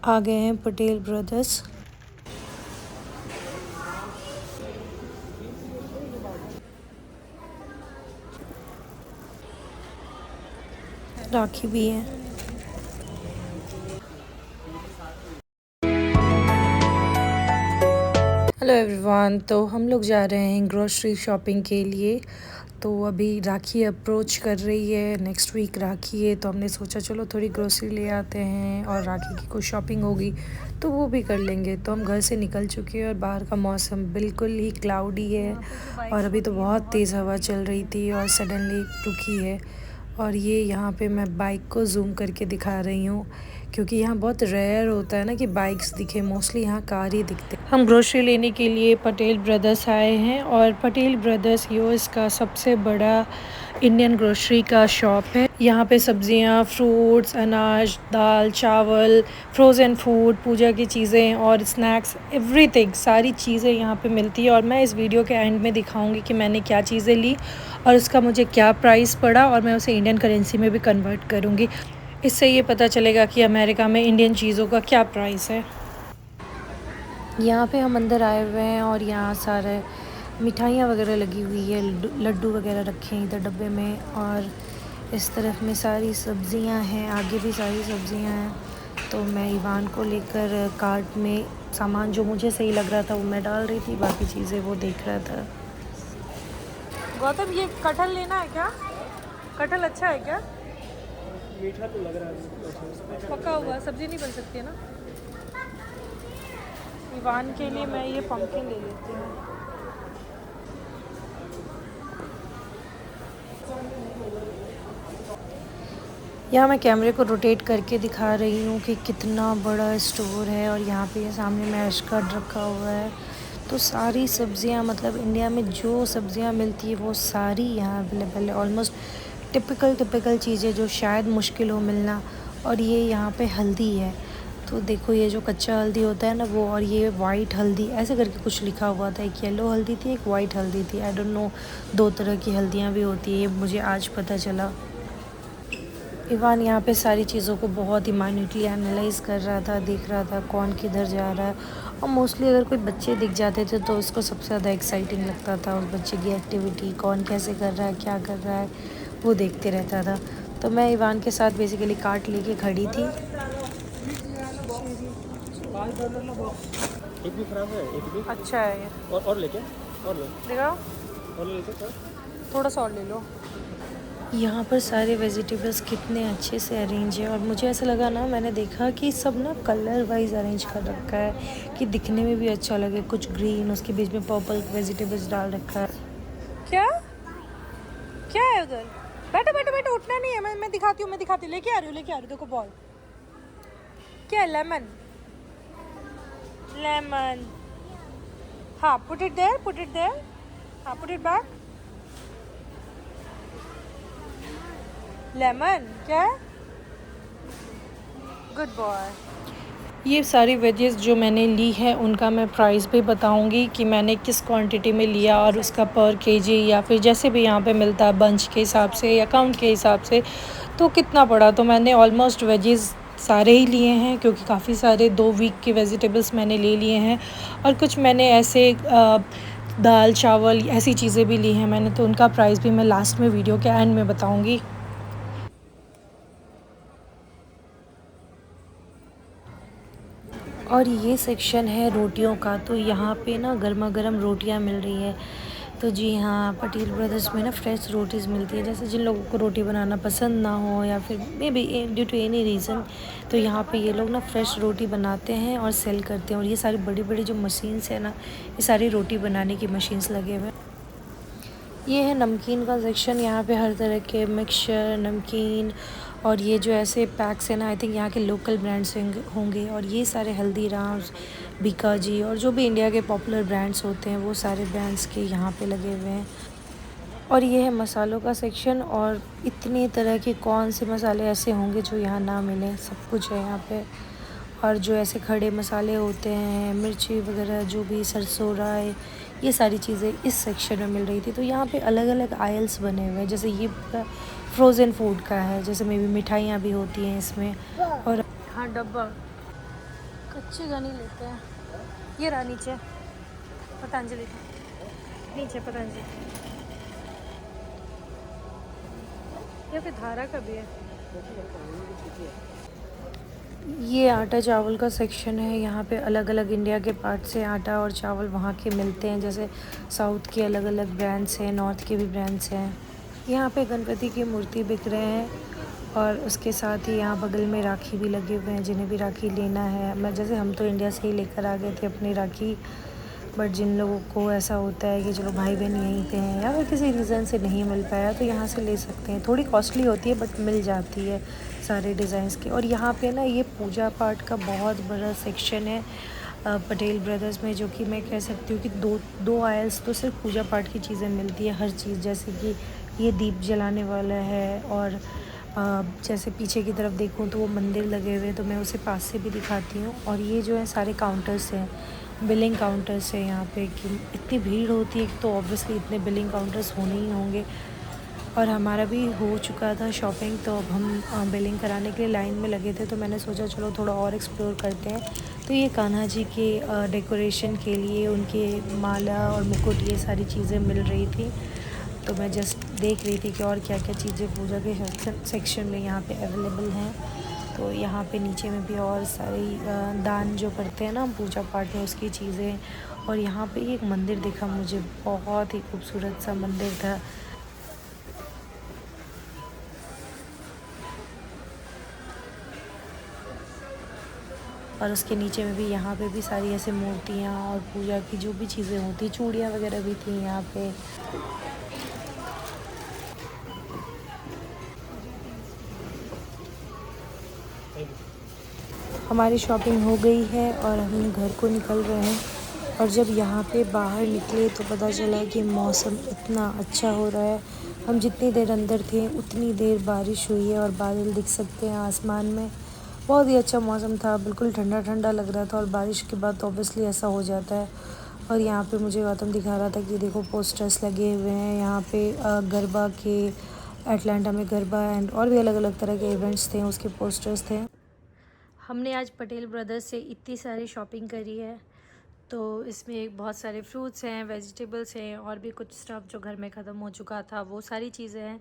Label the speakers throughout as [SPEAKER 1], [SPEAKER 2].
[SPEAKER 1] आ गए हैं पटेल ब्रदर्स। राखी भी है। हेलो एवरीवन, तो हम लोग जा रहे हैं ग्रोसरी शॉपिंग के लिए। तो अभी राखी अप्रोच कर रही है, नेक्स्ट वीक राखी है, तो हमने सोचा चलो थोड़ी ग्रोसरी ले आते हैं और राखी की कुछ शॉपिंग होगी तो वो भी कर लेंगे। तो हम घर से निकल चुके हैं और बाहर का मौसम बिल्कुल ही क्लाउडी है और अभी तो बहुत तेज़ हवा चल रही थी और सडनली रुकी है। और ये यहाँ पे मैं बाइक को जूम करके दिखा रही हूँ क्योंकि यहाँ बहुत रेयर होता है ना कि बाइक्स दिखे, मोस्टली यहाँ कार ही दिखते। हम ग्रोसरी लेने के लिए पटेल ब्रदर्स आए हैं और पटेल ब्रदर्स यूएस का सबसे बड़ा इंडियन ग्रोसरी का शॉप है। यहाँ पे सब्जियाँ, फ्रूट्स, अनाज, दाल, चावल, फ्रोज़न फूड, पूजा की चीज़ें और स्नैक्स, एवरीथिंग, सारी चीज़ें यहाँ पे मिलती है। और मैं इस वीडियो के एंड में दिखाऊंगी कि मैंने क्या चीज़ें ली और उसका मुझे क्या प्राइस पड़ा और मैं उसे इंडियन करेंसी में भी कन्वर्ट करूँगी। इससे ये पता चलेगा कि अमेरिका में इंडियन चीज़ों का क्या प्राइस है। यहाँ पे हम अंदर आए हुए हैं और यहाँ सारे मिठाइयाँ वगैरह लगी हुई है, लड्डू वगैरह रखे हैं इधर डब्बे में। और इस तरफ में सारी सब्जियाँ हैं, आगे भी सारी सब्जियाँ हैं। तो मैं इवान को लेकर कार्ट में सामान जो मुझे सही लग रहा था वो मैं डाल रही थी, बाकी चीज़ें वो देख रहा था।
[SPEAKER 2] गौतम, ये कटहल लेना है क्या? कटहल अच्छा है क्या?
[SPEAKER 3] मीठा तो लग रहा है,
[SPEAKER 2] पका हुआ सब्जी नहीं बन सकती है ना। इवान के लिए मैं ये पम्पकिन ले लेती हूँ।
[SPEAKER 1] यहाँ मैं कैमरे को रोटेट करके दिखा रही हूँ कि कितना बड़ा स्टोर है और यहाँ पे सामने मैश कार्ड रखा हुआ है। तो सारी सब्जियाँ, मतलब इंडिया में जो सब्जियाँ मिलती है वो सारी यहाँ अवेलेबल है। ऑलमोस्ट टिपिकल चीज़ें जो शायद मुश्किल हो मिलना। और ये यहाँ पे हल्दी है, तो देखो ये जो कच्चा हल्दी होता है ना वो, और ये वाइट हल्दी ऐसे करके कुछ लिखा हुआ था। एक येलो हल्दी थी, एक वाइट हल्दी थी। आई डोंट नो, 2 तरह की हल्दियाँ भी होती है, ये मुझे आज पता चला। इवान यहाँ पे सारी चीज़ों को बहुत ही माइन्यूटली एनालाइज कर रहा था, देख रहा था कौन किधर जा रहा है। और मोस्टली अगर कोई बच्चे दिख जाते थे तो उसको सबसे ज़्यादा एक्साइटिंग लगता था उस बच्चे की एक्टिविटी, कौन कैसे कर रहा है, क्या कर रहा है, वो देखते रहता था। तो मैं इवान के साथ बेसिकली कार्ट लेके खड़ी थी।
[SPEAKER 3] एक भी खराब है, एक भी
[SPEAKER 2] अच्छा है ये।
[SPEAKER 3] और लेके और ले
[SPEAKER 2] दिखाओ,
[SPEAKER 3] और ले लेते सर।
[SPEAKER 2] थोड़ा सा और ले लो।
[SPEAKER 1] यहाँ पर सारे वेजिटेबल्स कितने अच्छे से अरेंज है और मुझे ऐसा लगा ना, मैंने देखा कि सब ना कलर वाइज अरेंज कर रखा है कि दिखने में भी अच्छा लगे। कुछ ग्रीन, उसके बीच में पर्पल वेजिटेबल्स डाल रखा है।
[SPEAKER 2] क्या क्या है उधर? बैठो बैठो बैठो, उठना नहीं है। मैं दिखाती हूँ, लेके आ रही हूँ। देखो बॉल क्या है? लेमन। लेमन, हाँ, पुट इट देयर, हाँ, पुट इट बैक। लेमन क्या है? Good boy.
[SPEAKER 1] ये सारी वेजेस जो मैंने ली है उनका मैं प्राइस भी बताऊंगी कि मैंने किस क्वांटिटी में लिया और उसका पर केजी या फिर जैसे भी यहाँ पे मिलता है बंच के हिसाब से या काउंट के हिसाब से तो कितना पड़ा। तो मैंने ऑलमोस्ट वेजेस सारे ही लिए हैं क्योंकि काफ़ी सारे 2 वीक के वेजिटेबल्स मैंने ले लिए हैं। और कुछ मैंने ऐसे दाल चावल ऐसी चीज़ें भी ली हैं मैंने, तो उनका प्राइस भी मैं लास्ट में वीडियो के एंड में बताऊँगी। और ये सेक्शन है रोटियों का, तो यहाँ पे ना गर्मा गर्म रोटियाँ मिल रही है। तो जी हाँ, पटेल ब्रदर्स में ना फ्रेश रोटीज़ मिलती है। जैसे जिन लोगों को रोटी बनाना पसंद ना हो या फिर maybe due to any reason, तो यहाँ पे ये लोग ना फ्रेश रोटी बनाते हैं और सेल करते हैं। और ये सारी बड़ी बड़ी जो मशीन्स है ना, ये सारी रोटी बनाने की मशीन्स लगे हुए हैं। ये है नमकीन का सेक्शन। यहाँ पे हर तरह के मिक्सचर, नमकीन और ये जो ऐसे पैक्स हैं ना, आई थिंक यहाँ के लोकल ब्रांड्स होंगे। और ये सारे हल्दीराम्स, बीकाजी और जो भी इंडिया के पॉपुलर ब्रांड्स होते हैं वो सारे ब्रांड्स के यहाँ पे लगे हुए हैं। और ये है मसालों का सेक्शन, और इतनी तरह के कौन से मसाले ऐसे होंगे जो यहाँ ना मिलें, सब कुछ है यहाँ पे। और जो ऐसे खड़े मसाले होते हैं, मिर्ची वगैरह, जो भी सरसों, राई, ये सारी चीज़ें इस सेक्शन में मिल रही थी। तो यहाँ पे अलग अलग आयल्स बने हुए हैं। जैसे ये फ्रोज़न फूड का है, जैसे मे बी मिठाइयाँ भी होती हैं इसमें। और
[SPEAKER 2] हाँ, डब्बा। कच्चे गनी लेते हैं। ये रहा नीचे पतंजलि का, नीचे पतंजलि। या फिर धारा का भी है।
[SPEAKER 1] ये आटा चावल का सेक्शन है। यहाँ पे अलग अलग इंडिया के पार्ट से आटा और चावल वहाँ के मिलते हैं। जैसे साउथ के अलग अलग ब्रांड्स हैं, नॉर्थ के भी ब्रांड्स हैं। यहाँ पे गणपति की मूर्ति बिक रहे हैं और उसके साथ ही यहाँ बगल में राखी भी लगे हुए हैं। जिन्हें भी राखी लेना है, मैं जैसे हम तो इंडिया से ही लेकर आ गए थे अपनी राखी, बट जिन लोगों को ऐसा होता है कि चलो भाई बहन यहीं पे हैं या फिर किसी रीज़न से नहीं मिल पाया तो यहाँ से ले सकते हैं। थोड़ी कॉस्टली होती है बट मिल जाती है सारे डिज़ाइंस के। और यहाँ पे ना ये पूजा पाठ का बहुत बड़ा सेक्शन है पटेल ब्रदर्स में, जो कि मैं कह सकती हूँ कि दो आयल्स तो सिर्फ पूजा पाठ की चीज़ें मिलती है। हर चीज़, जैसे कि ये दीप जलाने वाला है और जैसे पीछे की तरफ देखूँ तो वो मंदिर लगे हुए हैं, तो मैं उसे पास से भी दिखाती हूँ। और ये जो है सारे काउंटर्स हैं, बिलिंग काउंटर्स है यहाँ पे। कि इतनी भीड़ होती है तो ऑब्वियसली इतने बिलिंग काउंटर्स होने ही होंगे। और हमारा भी हो चुका था शॉपिंग, तो अब हम बिलिंग कराने के लिए लाइन में लगे थे, तो मैंने सोचा चलो थोड़ा और एक्सप्लोर करते हैं। तो ये कान्हा जी के डेकोरेशन के लिए उनके माला और मुकुट ये सारी चीज़ें मिल रही थी, तो मैं जस्ट देख रही थी कि और क्या क्या चीज़ें पूजा के सेक्शन में यहाँ पे अवेलेबल हैं। तो यहाँ पे नीचे में भी और सारी दान जो करते हैं ना हम पूजा पाठ में, उसकी चीज़ें। और यहाँ पे एक मंदिर दिखा मुझे, बहुत ही खूबसूरत सा मंदिर था। और उसके नीचे में भी यहाँ पे भी सारी ऐसे मूर्तियाँ और पूजा की जो भी चीज़ें होती, चूड़ियाँ वगैरह भी थी यहाँ पे। हमारी शॉपिंग हो गई है और हम घर को निकल रहे हैं। और जब यहाँ पे बाहर निकले तो पता चला कि मौसम इतना अच्छा हो रहा है। हम जितनी देर अंदर थे उतनी देर बारिश हुई है और बादल दिख सकते हैं आसमान में। बहुत ही अच्छा मौसम था, बिल्कुल ठंडा ठंडा लग रहा था। और बारिश के बाद तो ऑब्वियसली ऐसा हो जाता है। और यहाँ पे मुझे गौतम दिखा रहा था कि देखो पोस्टर्स लगे हुए हैं यहाँ पे गरबा के, अटलांटा में गरबा एंड और भी अलग अलग तरह के इवेंट्स थे, उसके पोस्टर्स थे। हमने आज पटेल ब्रदर्स से इतनी सारी शॉपिंग करी है, तो इसमें एक बहुत सारे फ्रूट्स हैं, वेजिटेबल्स हैं और भी कुछ स्टफ़ जो घर में ख़त्म हो चुका था, वो सारी चीज़ें हैं।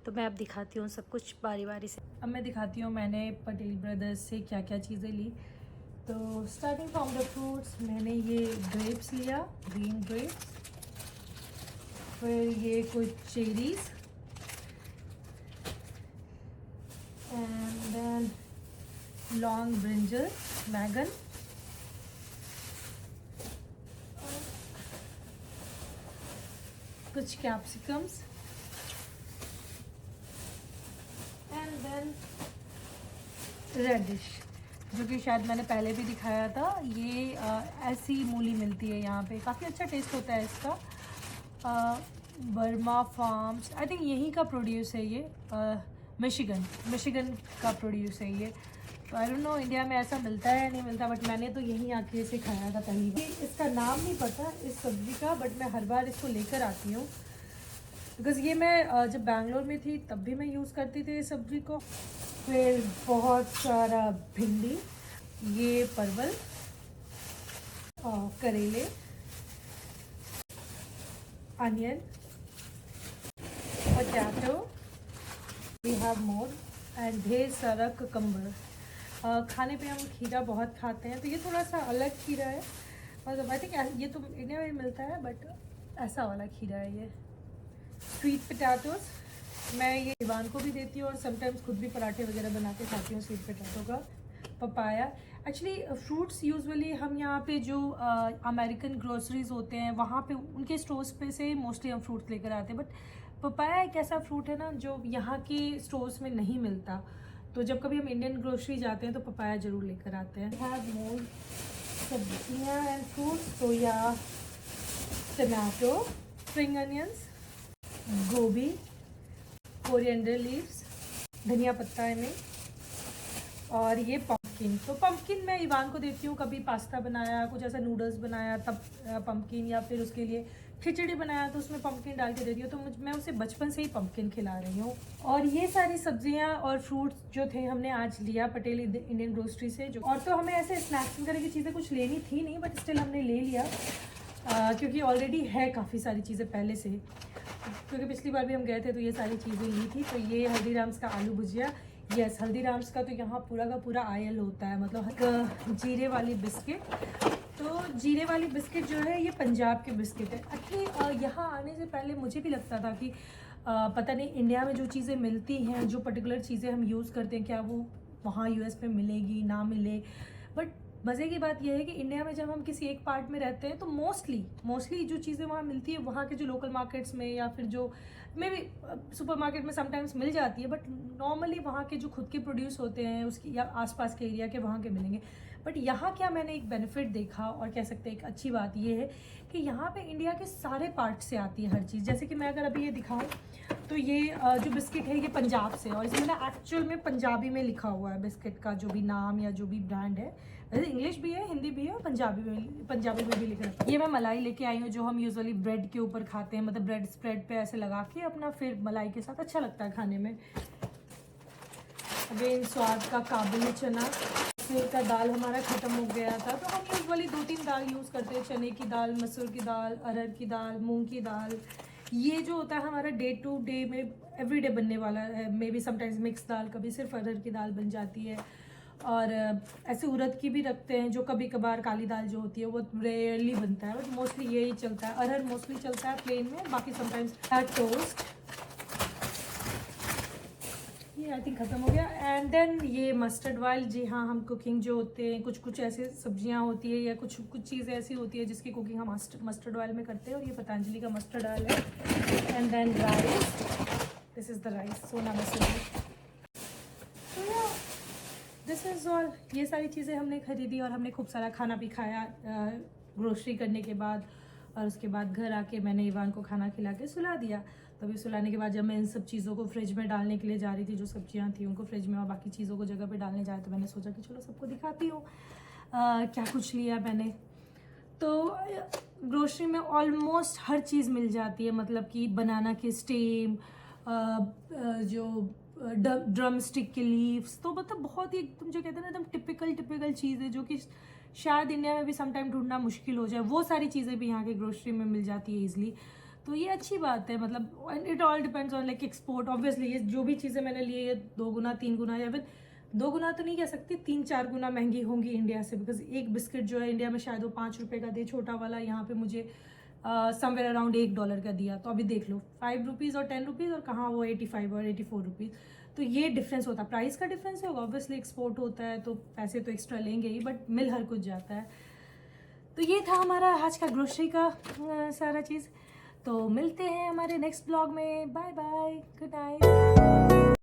[SPEAKER 1] तो मैं अब दिखाती हूँ सब कुछ बारी बारी से। अब मैं दिखाती हूँ मैंने पटेल ब्रदर्स से क्या क्या चीज़ें ली। तो स्टार्टिंग फ्रॉम द फ्रूट्स, मैंने ये ग्रेप्स लिया, ग्रीन ग्रेप्स। फिर ये कुछ cherries and then long brinjal, मैगन, कुछ कैप्सिकम्स एंड देन रेडिश, जो कि शायद मैंने पहले भी दिखाया था। ये ऐसी मूली मिलती है यहाँ पे, काफ़ी अच्छा टेस्ट होता है इसका। बर्मा फार्म्स, आई थिंक यहीं का प्रोड्यूस है ये, मिशिगन का प्रोड्यूस है ये। तो आई डोंट नो इंडिया में ऐसा मिलता है या नहीं मिलता, बट मैंने तो यहीं आके इसे खाया था पहली बार। इसका नाम नहीं पता इस सब्ज़ी का, बट मैं हर बार इसको लेकर आती हूँ बिकॉज़ ये मैं जब बैंगलोर में थी तब भी मैं यूज़ करती थी इस सब्ज़ी को। फिर बहुत सारा भिंडी, ये परवल, करेले, onion, potato, we have more and ढेर सारा कुकम्बर। खाने पे हम खीरा बहुत खाते हैं, तो ये थोड़ा सा अलग खीरा है। मतलब आई थिंक ये तो इंडिया में मिलता है, बट ऐसा वाला खीरा है ये। स्वीट पोटैटोस, मैं ये ईवान को भी देती हूँ और समटाइम्स खुद भी पराठे वगैरह बना के खाती हूँ स्वीट पोटैटो का। पपाया, एक्चुअली फ्रूट्स यूजुअली हम यहाँ पे जो अमेरिकन ग्रोसरीज होते हैं वहाँ पे उनके स्टोर्स पे से मोस्टली हम फ्रूट्स लेकर आते हैं। बट पपाया एक ऐसा फ्रूट है ना जो यहाँ के स्टोर्स में नहीं मिलता, तो जब कभी हम इंडियन ग्रोसरी जाते हैं तो पपाया ज़रूर लेकर आते हैं। हैव मोर सब्जियाँ एंड फ्रूट्स, तो या टमाटो, स्प्रिंग अनियंस, गोभी, कोरिएंडर लीव्स, धनिया पत्ता है में, और ये
[SPEAKER 2] पम्पकिन। तो पम्पकिन मैं इवान को देती हूँ, कभी पास्ता बनाया, कुछ ऐसा नूडल्स बनाया तब पम्पकिन, या फिर उसके लिए खिचड़ी बनाया तो उसमें पम्पकिन डाल के देती हूँ। तो मैं उसे बचपन से ही पम्पकिन खिला रही हूँ। और ये सारी सब्जियाँ और फ्रूट्स जो थे हमने आज लिया पटेल इंडियन ग्रोसरी से। जो और तो हमें ऐसे स्नैक्स वगैरह की चीज़ें कुछ लेनी थी नहीं, बट स्टिल हमने ले लिया क्योंकि ऑलरेडी है काफ़ी सारी चीज़ें पहले से, क्योंकि पिछली बार भी हम गए थे तो ये सारी चीज़ें ली थी। तो ये हल्दीराम्स का आलू भुजिया, यस हल्दीराम्स का तो यहाँ पूरा का पूरा आयल होता है, मतलब जीरे वाली बिस्किट। तो जीरे वाली बिस्किट जो है ये पंजाब के बिस्किट है। एक्चुअली यहाँ आने से पहले मुझे भी लगता था कि पता नहीं इंडिया में जो चीज़ें मिलती हैं, जो पर्टिकुलर चीज़ें हम यूज़ करते हैं, क्या वो वहाँ यूएस में मिलेगी ना मिले। बट मज़े की बात यह है कि इंडिया में जब हम किसी एक पार्ट में रहते हैं तो मोस्टली जो चीज़ें वहाँ मिलती है, वहाँ के जो लोकल मार्केट्स में या फिर जो मे भी सुपरमार्केट में समटाइम्स मिल जाती है, बट नॉर्मली वहाँ के जो खुद के प्रोड्यूस होते हैं उसकी या आसपास के एरिया के वहाँ के मिलेंगे। बट यहाँ क्या मैंने एक बेनिफिट देखा, और कह सकते हैं एक अच्छी बात ये है कि यहाँ पे इंडिया के सारे पार्ट से आती है हर चीज़। जैसे कि मैं अगर अभी ये दिखाऊँ तो ये जो बिस्किट है ये पंजाब से, और इसमें ना एक्चुअल में पंजाबी में लिखा हुआ है बिस्किट का जो भी नाम या जो भी ब्रांड है। वैसे इंग्लिश भी है, हिंदी भी है, और पंजाबी में भी लिखा है। ये मैं मलाई लेके आई हूँ जो हम यूजुअली ब्रेड के ऊपर खाते हैं, मतलब ब्रेड स्प्रेड पे ऐसे लगा के अपना, फिर मलाई के साथ अच्छा लगता है खाने में। अगेन स्वाद का काबुली चना। मसूर का दाल हमारा ख़त्म हो गया था, तो हम यूजुअली 2-3 दाल यूज़ करते हैं, चने की दाल, मसूर की दाल, अरहर की दाल, मूंग की दाल। ये जो होता है हमारा डे टू डे में एवरीडे बनने वाला है। मे बी समटाइम्स मिक्स दाल, कभी सिर्फ अरहर की दाल बन जाती है। और ऐसे उड़द की भी रखते हैं, जो कभी कभार काली दाल जो होती है वो रेयरली बनता है, बट मोस्टली यही चलता है। अरहर मोस्टली चलता है प्लेन में, बाकी समटाइम्स टोस्ट। ये आई थिंक ख़त्म हो गया। एंड देन ये मस्टर्ड ऑयल। जी हाँ, हम कुकिंग जो होते हैं, कुछ ऐसे सब्जियां होती है या कुछ चीज़ें ऐसी होती है जिसकी कुकिंग हम मस्टर्ड ऑयल में करते हैं, और ये पतंजलि का मस्टर्ड ऑयल है। And then rice, this is the rice, Sona Masuri. This is all. ये सारी चीज़ें हमने ख़रीदी और हमने खूब सारा खाना भी खाया ग्रोसरी करने के बाद। और उसके बाद घर आके मैंने इवान को खाना खिला के सुला दिया। तभी सुलाने के बाद जब मैं इन सब चीज़ों को फ्रिज में डालने के लिए जा रही थी, जो सब्जियां थी उनको फ्रिज में और बाकी चीज़ों को जगह पे डालने जाए, तो मैंने सोचा कि चलो सबको दिखाती हूँ क्या कुछ लिया मैंने। तो ग्रोसरी में ऑलमोस्ट हर चीज़ मिल जाती है, मतलब कि बनाना के स्टेम, जो ड्रम स्टिक के लीव्स, तो मतलब बहुत ही तुम जो कहते हैं ना एकदम टिपिकल चीज़ है, जो कि शायद इंडिया में भी समटाइम ढूंढना मुश्किल हो जाए। वो सारी चीज़ें भी यहाँ के ग्रोसरी में मिल जाती है ईजिली। तो ये अच्छी बात है, मतलब it all depends on like export. Obviously ये जो भी चीज़ें मैंने ली है 2 गुना 3 गुना, या फिर 2 गुना तो नहीं कह सकती, 3-4 गुना महंगी होंगी इंडिया से। बिकॉज एक बिस्किट जो है इंडिया में शायद वो 5 रुपये का दे छोटा वाला, यहाँ पे मुझे समवेयर अराउंड $1 का दिया। तो अभी देख लो 5 रुपीज़ और 10 रुपीज़, और कहाँ वो 85 और 84 रुपीज़। तो ये डिफरेंस होता है, प्राइस का डिफरेंस होगा। ऑब्वियसली एक्सपोर्ट होता है तो पैसे तो एक्स्ट्रा लेंगे ही, बट मिल हर कुछ जाता है। तो ये था हमारा आज का ग्रोसरी का सारा चीज़। तो मिलते हैं हमारे नेक्स्ट ब्लॉग में। Bye bye, good night.